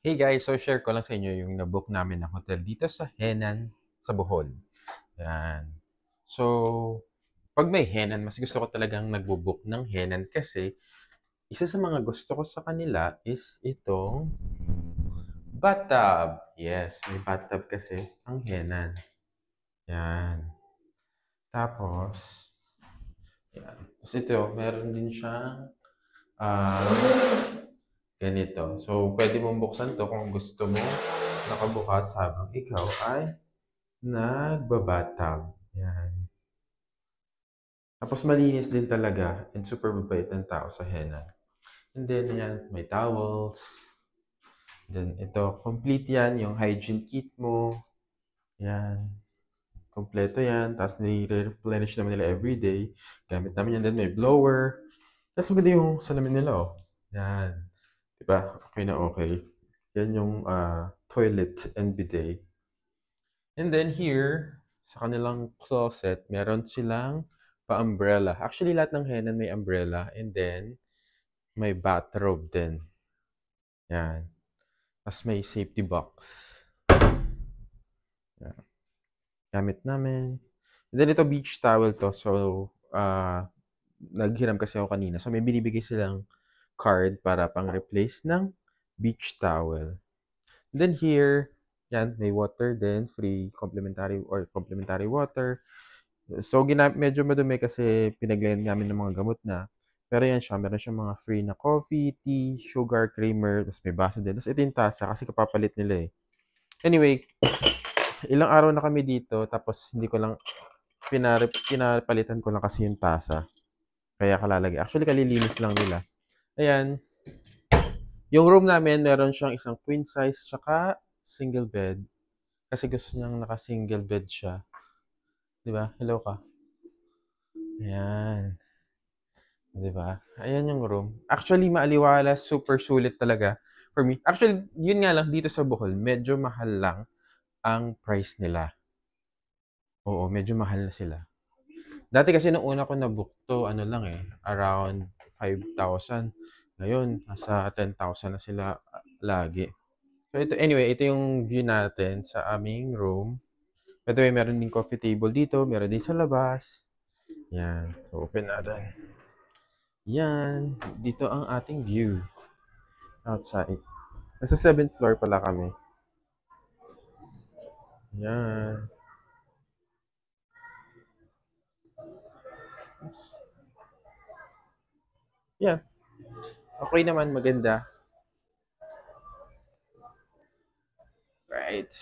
Hey guys, so share ko lang sa inyo yung nabook namin na hotel dito sa Henan, sa Bohol. Yan. So, pag may Henan, mas gusto ko talagang nagbo-book ng Henan kasi isa sa mga gusto ko sa kanila is itong bathtub. Yes, may bathtub kasi ang Henan. Yan. Tapos, yan. Tapos ito, meron din siyang ah, ganito. So, pwede mong buksan to kung gusto mo nakabukas habang ikaw ay nagbabathtub. Yan. Tapos malinis din talaga and super mabait ng tao sa henna. And then, yan, may towels. Then, ito, complete yan, yung hygiene kit mo. Yan. Kompleto yan. Tapos, nire-replenish naman nila everyday. Gamit namin yan. Then, may blower. Tapos, maganda yung salamin nila, oh. Yan. Diba? Okay na okay. Yan yung toilet and bidet. And then here, sa kanilang closet, meron silang pa-umbrella. Actually, lahat ng henan may umbrella. And then, may bathrobe din. Yan. Tapos may safety box. Yan. Gamit namin. And then, ito beach towel to. So, naghiram kasi ako kanina. So, may binibigay silang card para pang-replace ng beach towel. And then here, yan, may water din. Free complimentary water. So, medyo madumi kasi pinaglagyan namin ng mga gamot na. Pero yan siya, meron siyang mga free na coffee, tea, sugar, creamer, tapos may baso din. Tapos ito yung tasa kasi kapapalit nila eh. Anyway, ilang araw na kami dito, tapos hindi ko lang, pinapalitan ko lang kasi yung tasa. Kaya kalalagay. Actually, kalilinis lang nila. Ayan. Yung room namin, meron siyang isang queen size, tsaka single bed. Kasi gusto niyang naka-single bed siya. Di ba? Hello ka. Ayan. 'Di ba? Ayan yung room. Actually, maaliwala, super sulit talaga for me. Actually, yun nga lang dito sa Bohol, medyo mahal lang ang price nila. Oo, medyo mahal na sila. Dati kasi nung una ko na-book 'to, ano lang eh, around 5,000. Ngayon, nasa 10,000 na sila lagi. So ito, anyway, ito yung view natin sa aming room. By the way, meron din coffee table dito, meron din sa labas. Yan. So, open natin. Yan. Dito ang ating view outside. Nasa 7th floor pala kami. Yan. Oops. Yan. Okay naman, maganda. Right.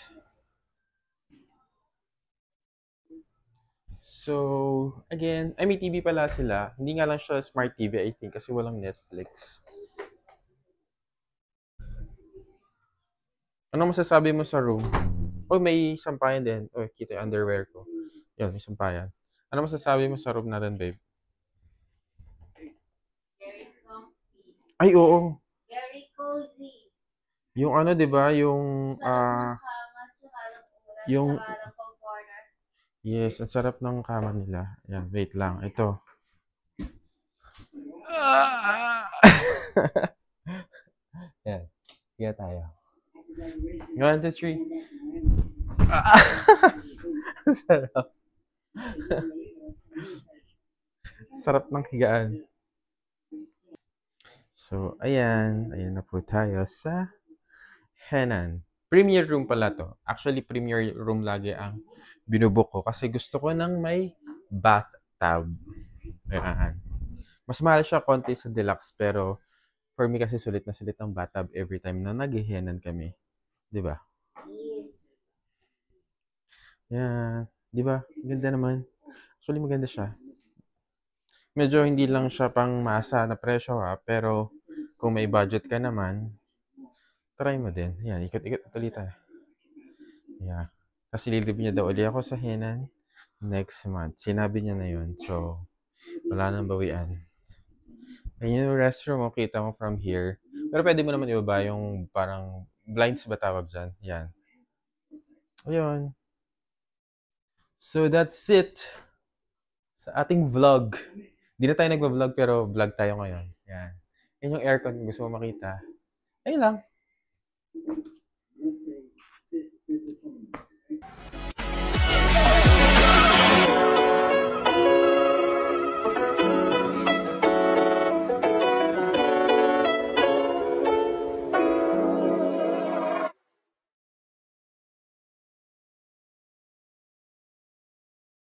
So, again, ay may TV pala sila. Hindi nga lang siya smart TV, I think, kasi walang Netflix. Ano masasabi mo sa room? Oh, may sampayan din. Oh, kita yung underwear ko. Yan, may sampayan. Ano masasabi mo sa room natin, babe? Very comfy. Ay, oo. Very cozy. Yung ano, 'di ba? Yung Sarap ng kama, tsaka lang ulan, yung tsaka lang pang corner. yes, ang sarap ng kama nila. Yan, wait lang. Ito. Yan. Kaya tayo. 1, 2, 3. Sarap. Sarap ng higaan. So, ayan. Ayan na po tayo sa Henan. Premier room pala to. Actually, premier room lagi ang binubuk ko kasi gusto ko ng may bathtub. Ayan. Mas mahal siya konti sa deluxe pero for me kasi sulit na sulit ang bathtub every time na naghihenan kami. 'Di ba? Yes. Yan. 'Di ba? Ganda naman. Actually, maganda siya. Medyo hindi lang siya pang masa na presyo ha, pero kung may budget ka naman, try mo din. Yan, ikot-ikot ulit tayo. Yeah. Kasi lilib niya daw ulit ako sa Henan next month. Sinabi niya na yun. So, wala nang bawian. Ayun yung restroom mo, kita mo from here. Pero pwede mo naman ibaba yung parang blinds ba tawag dyan? Yan. Ayun. So, that's it sa ating vlog. Hindi na tayo nagba-vlog pero vlog tayo ngayon. Yan. Yan yung aircon kung gusto mo makita. Ayun lang.